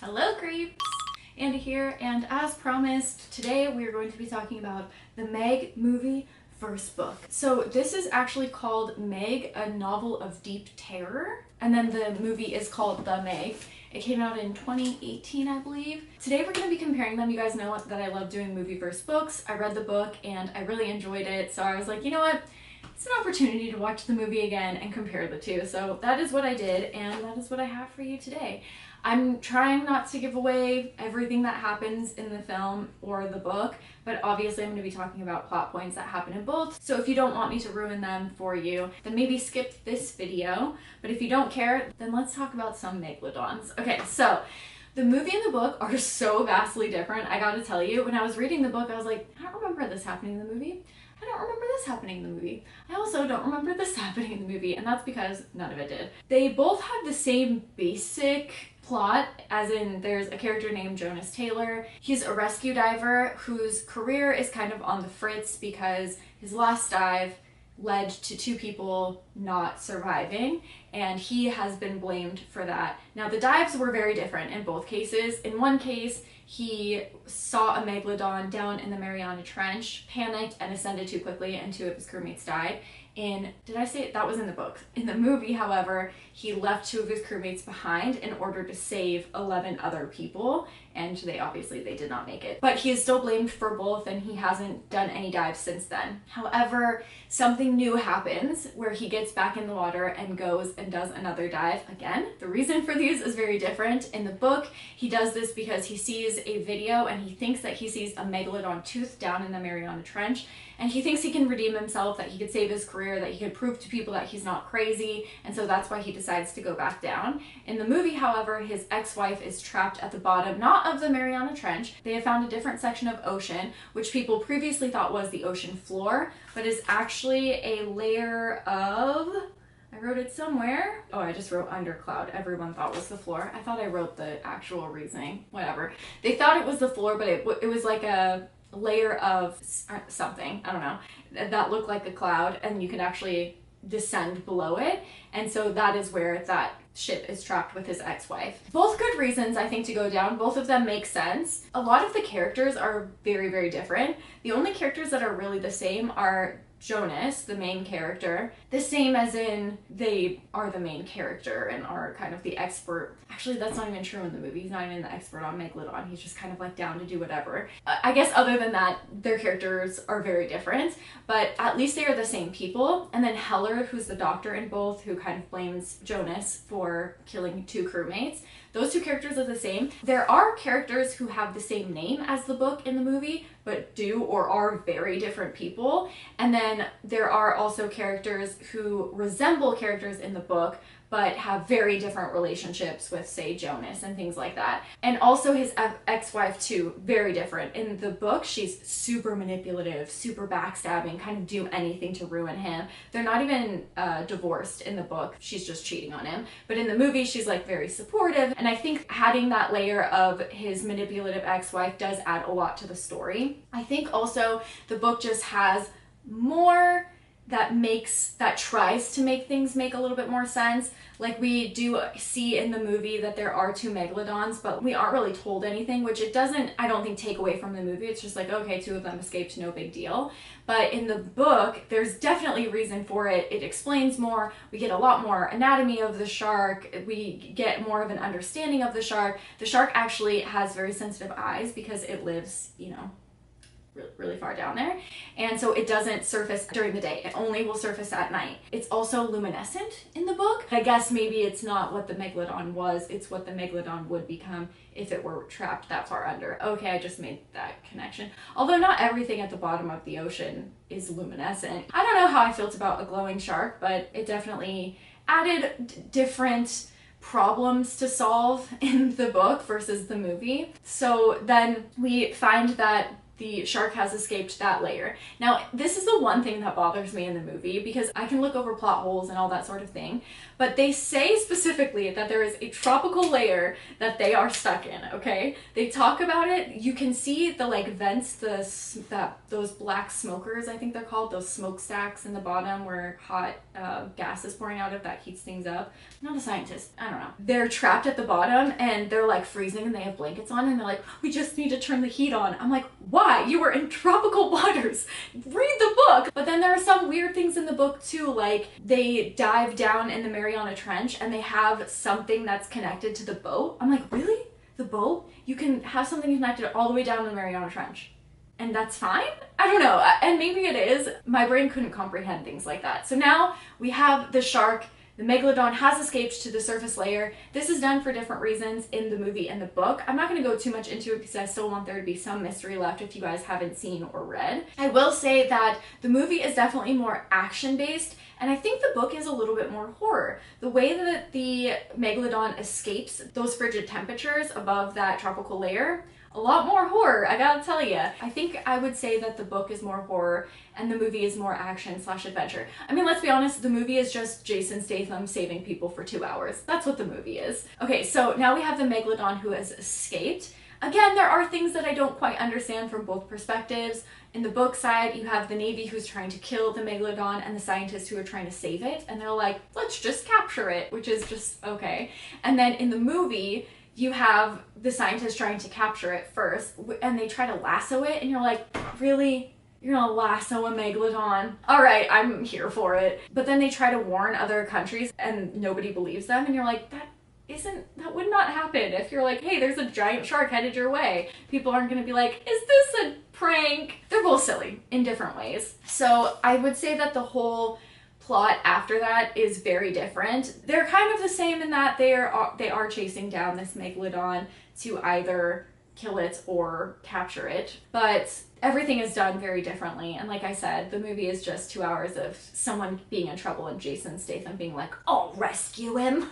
Hello creeps! Andy here, and as promised, today we are going to be talking about the Meg Movie Vs Book. So this is actually called Meg, a Novel of Deep Terror, and then the movie is called The Meg. It came out in 2018, I believe. Today we're going to be comparing them. You guys know that I love doing movie versus books. I read the book and I really enjoyed it, so I was like, you know what? It's an opportunity to watch the movie again and compare the two. So that is what I did, and that is what I have for you today. I'm trying not to give away everything that happens in the film or the book, but obviously I'm going to be talking about plot points that happen in both. So if you don't want me to ruin them for you, then maybe skip this video. But if you don't care, then let's talk about some Megalodons. Okay, so the movie and the book are so vastly different. I gotta tell you, when I was reading the book, I was like, I don't remember this happening in the movie. I don't remember this happening in the movie. I also don't remember this happening in the movie, and that's because none of it did. They both have the same basic plot, as in there's a character named Jonas Taylor. He's a rescue diver whose career is kind of on the fritz because his last dive led to two people not surviving, and he has been blamed for that. Now, the dives were very different in both cases. In one case, he saw a Megalodon down in the Mariana Trench, panicked, and ascended too quickly, and two of his crewmates died. Did I say it? That was in the book. In the movie, however, he left two of his crewmates behind in order to save 11 other people, and they did not make it. But he is still blamed for both, and he hasn't done any dives since then. However, something new happens where he gets back in the water and goes and does another dive again. The reason for these is very different. In the book, he does this because he sees a video and he thinks that he sees a Megalodon tooth down in the Mariana Trench, and he thinks he can redeem himself, that he could save his career, that he could prove to people that he's not crazy, and so that's why he decides to go back down. In the movie, however, his ex-wife is trapped at the bottom, not of the Mariana Trench. They have found a different section of ocean, which people previously thought was the ocean floor, but is actually a layer of... I wrote it somewhere. Oh, I just wrote under cloud. Everyone thought was the floor. I thought I wrote the actual reasoning. Whatever. They thought it was the floor, but it was like a layer of something, I don't know, that looked like a cloud, and you can actually descend below it, and so that is where that ship is trapped with his ex-wife. Both good reasons, I think, to go down. Both of them make sense. A lot of the characters are very, very different. The only characters that are really the same are Jonas, the main character, the same as in they are the main character and are kind of the expert. Actually, that's not even true in the movie. He's not even the expert on Megalodon. He's just kind of like down to do whatever. I guess other than that, their characters are very different, but at least they are the same people. And then Heller, who's the doctor in both, who kind of blames Jonas for killing two crewmates. Those two characters are the same. There are characters who have the same name as the book in the movie, but do or are very different people. And then there are also characters who resemble characters in the book, but have very different relationships with, say, Jonas and things like that. And also his ex-wife, too, very different. In the book, she's super manipulative, super backstabbing, kind of do anything to ruin him. They're not even divorced in the book. She's just cheating on him. But in the movie, she's like very supportive. And I think adding that layer of his manipulative ex-wife does add a lot to the story. I think also the book just has more that tries to make things make a little bit more sense. Like, we do see in the movie that there are two Megalodons, but we aren't really told anything, which it doesn't, I don't think, take away from the movie. It's just like, okay, two of them escaped, no big deal. But in the book, there's definitely a reason for it. It explains more. We get a lot more anatomy of the shark. We get more of an understanding of the shark. The shark actually has very sensitive eyes because it lives, you know, really far down there, and so it doesn't surface during the day. It only will surface at night. It's also luminescent in the book. I guess maybe it's not what the Megalodon was, it's what the Megalodon would become if it were trapped that far under. Okay, I just made that connection. Although not everything at the bottom of the ocean is luminescent. I don't know how I felt about a glowing shark, but it definitely added different problems to solve in the book versus the movie. So then we find that the shark has escaped that layer. Now, this is the one thing that bothers me in the movie, because I can look over plot holes and all that sort of thing, but they say specifically that there is a tropical layer that they are stuck in, okay? They talk about it. You can see the like vents, those black smokers, I think they're called, those smokestacks in the bottom where hot gas is pouring out of that heats things up. I'm not a scientist, I don't know. They're trapped at the bottom and they're like freezing and they have blankets on and they're like, we just need to turn the heat on. I'm like, why? You were in tropical waters. Read the book. But then there are some weird things in the book too, like they dive down in the Mariana Trench and they have something that's connected to the boat. I'm like, really? The boat? You can have something connected all the way down the Mariana Trench and that's fine? I don't know. And maybe it is. My brain couldn't comprehend things like that. So now we have the shark. The Megalodon has escaped to the surface layer. This is done for different reasons in the movie and the book. I'm not going to go too much into it because I still want there to be some mystery left if you guys haven't seen or read. I will say that the movie is definitely more action-based, and I think the book is a little bit more horror. The way that the Megalodon escapes those frigid temperatures above that tropical layer, a lot more horror, I gotta tell you. I think I would say that the book is more horror and the movie is more action/adventure. I mean, let's be honest, the movie is just Jason Statham saving people for 2 hours. That's what the movie is. Okay, so now we have the Megalodon who has escaped. Again, there are things that I don't quite understand from both perspectives. In the book side, you have the Navy who's trying to kill the Megalodon and the scientists who are trying to save it, and they're like, let's just capture it, which is just okay. And then in the movie, you have the scientists trying to capture it first, and they try to lasso it, and you're like, really? You're gonna lasso a Megalodon? All right, I'm here for it. But then they try to warn other countries, and nobody believes them, and you're like, that would not happen. If you're like, hey, there's a giant shark headed your way, people aren't gonna be like, is this a prank? They're both silly in different ways. So I would say that the whole plot after that is very different. They're kind of the same in that they are chasing down this Megalodon to either kill it or capture it, but everything is done very differently. And like I said, the movie is just 2 hours of someone being in trouble and Jason Statham being like, I'll rescue him.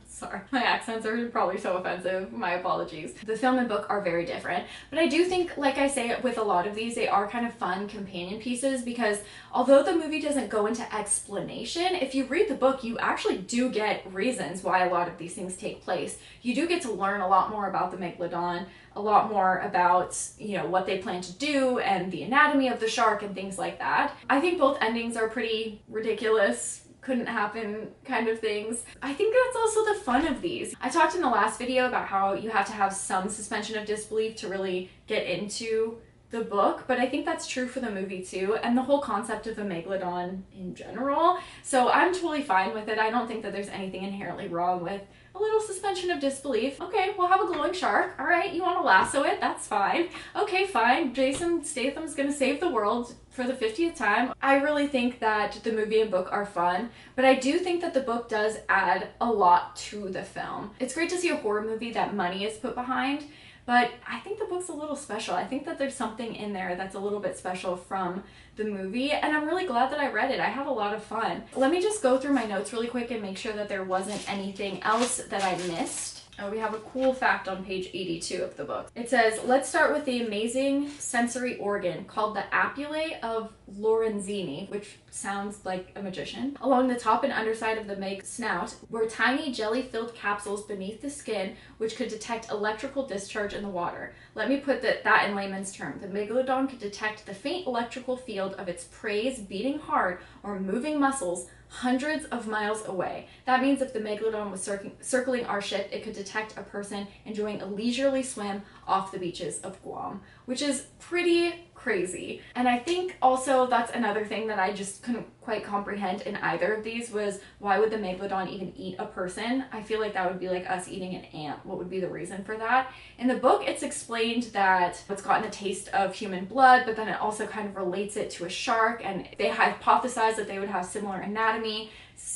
Sorry, my accents are probably so offensive. My apologies. The film and book are very different, but I do think, like I say, with a lot of these, they are kind of fun companion pieces because although the movie doesn't go into explanation, if you read the book, you actually do get reasons why a lot of these things take place. You do get to learn a lot more about the Megalodon, a lot more about, you know, what they plan to do and the anatomy of the shark and things like that. I think both endings are pretty ridiculous, couldn't happen kind of things. I think that's also the fun of these. I talked in the last video about how you have to have some suspension of disbelief to really get into the book, but I think that's true for the movie too, and the whole concept of a Megalodon in general. So I'm totally fine with it. I don't think that there's anything inherently wrong with a little suspension of disbelief. Okay, we'll have a glowing shark. All right, you want to lasso it? That's fine. Okay, fine. Jason Statham's gonna save the world for the 50th time. I really think that the movie and book are fun, but I do think that the book does add a lot to the film. It's great to see a horror movie that money is put behind, but I think the book's a little special. I think that there's something in there that's a little bit special from the movie, and I'm really glad that I read it. I had a lot of fun. Let me just go through my notes really quick and make sure that there wasn't anything else that I missed. Oh, we have a cool fact on page 82 of the book. It says, let's start with the amazing sensory organ called the apulae of Lorenzini, which sounds like a magician. Along the top and underside of the Meg's snout were tiny jelly-filled capsules beneath the skin which could detect electrical discharge in the water. Let me put that in layman's terms. The Megalodon could detect the faint electrical field of its prey's beating heart or moving muscles hundreds of miles away. That means if the Megalodon was circling our ship, it could detect a person enjoying a leisurely swim off the beaches of Guam, which is pretty crazy. And I think also that's another thing that I just couldn't quite comprehend in either of these was why would the Megalodon even eat a person? I feel like that would be like us eating an ant. What would be the reason for that? In the book, it's explained that it's gotten a taste of human blood, but then it also kind of relates it to a shark, and they hypothesize that they would have similar anatomy,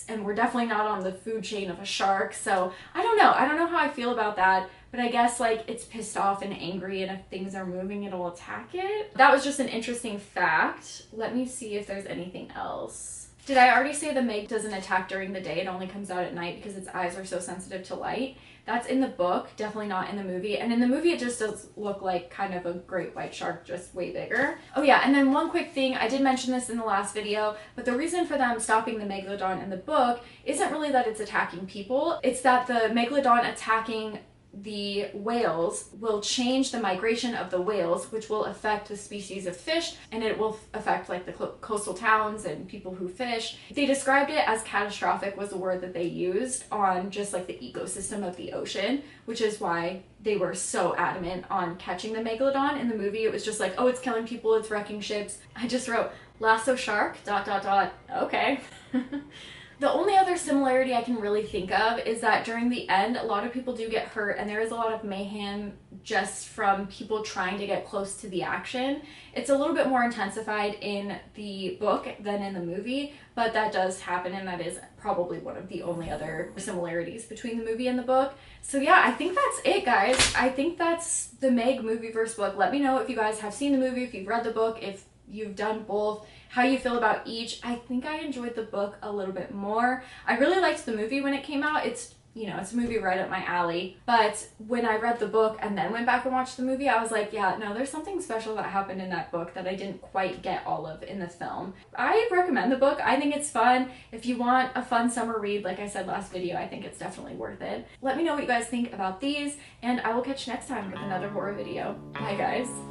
and we're definitely not on the food chain of a shark. So I don't know how I feel about that. But I guess like it's pissed off and angry, and if things are moving, it'll attack it. That was just an interesting fact. Let me see if there's anything else. Did I already say the Meg doesn't attack during the day? It only comes out at night because its eyes are so sensitive to light. That's in the book, definitely not in the movie. And in the movie, it just does look like kind of a great white shark, just way bigger. Oh yeah, and then one quick thing, I did mention this in the last video, but the reason for them stopping the Megalodon in the book isn't really that it's attacking people, it's that the Megalodon attacking the whales will change the migration of the whales, which will affect the species of fish, and it will affect like the coastal towns and people who fish. They described it as catastrophic, was the word that they used, on just like the ecosystem of the ocean, which is why they were so adamant on catching the Megalodon. In the movie, it was just like, oh, it's killing people, it's wrecking ships. I just wrote, lasso shark, ... okay. The only other similarity I can really think of is that during the end, a lot of people do get hurt, and there is a lot of mayhem just from people trying to get close to the action. It's a little bit more intensified in the book than in the movie, but that does happen, and that is probably one of the only other similarities between the movie and the book. So yeah, I think that's it, guys. I think that's the Meg Movie Vs Book. Let me know if you guys have seen the movie, if you've read the book, if you've done both, how you feel about each. I think I enjoyed the book a little bit more. I really liked the movie when it came out. It's, you know, it's a movie right up my alley. But when I read the book and then went back and watched the movie, I was like, yeah, no, there's something special that happened in that book that I didn't quite get all of in the film. I recommend the book. I think it's fun. If you want a fun summer read, like I said last video, I think it's definitely worth it. Let me know what you guys think about these, and I will catch you next time with another horror video. Bye, guys.